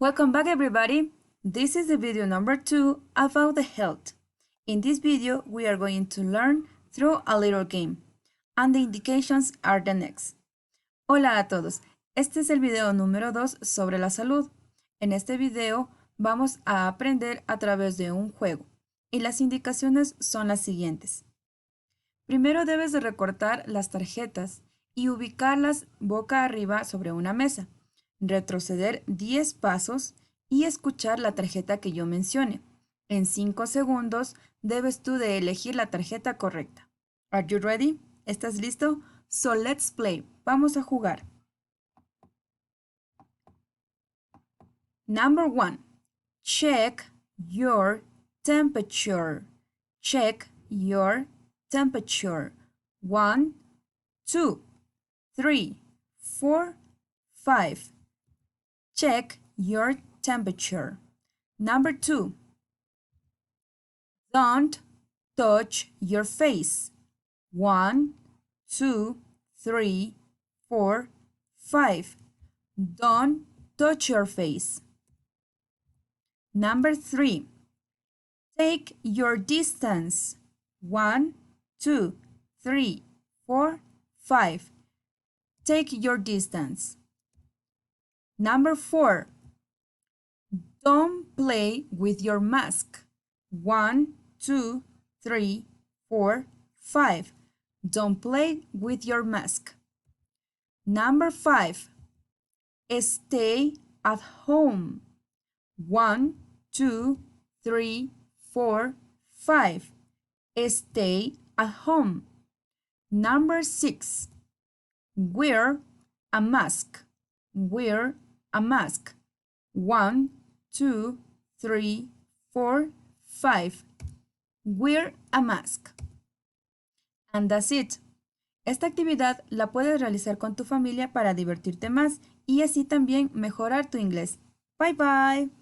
Welcome back everybody. This is the video number 2 about the health. In this video, we are going to learn through a little game. And the indications are the next. Hola a todos. Este es el video número 2 sobre la salud. En este video vamos a aprender a través de un juego. Y las indicaciones son las siguientes. Primero debes de recortar las tarjetas y ubicarlas boca arriba sobre una mesa. Retroceder 10 pasos y escuchar la tarjeta que yo mencione. En 5 segundos debes tú de elegir la tarjeta correcta. Are you ready? ¿Estás listo? So let's play. Vamos a jugar. Number 1. Check your temperature. Check your temperature. 1, 2, 3, 4, 5. Check your temperature. Number 2. Don't touch your face. 1, 2, 3, 4, 5. Don't touch your face. Number 3. Take your distance. 1, 2, 3, 4, 5. Take your distance. Number 4. Don't play with your mask. 1, 2, 3, 4, 5. Don't play with your mask. Number 5. Stay at home. 1, 2, 3, 4, 5. Stay at home. Number 6. Wear a mask. Wear a mask. 1, 2, 3, 4, 5. Wear a mask. And that's it. Esta actividad la puedes realizar con tu familia para divertirte más y así también mejorar tu inglés. Bye bye.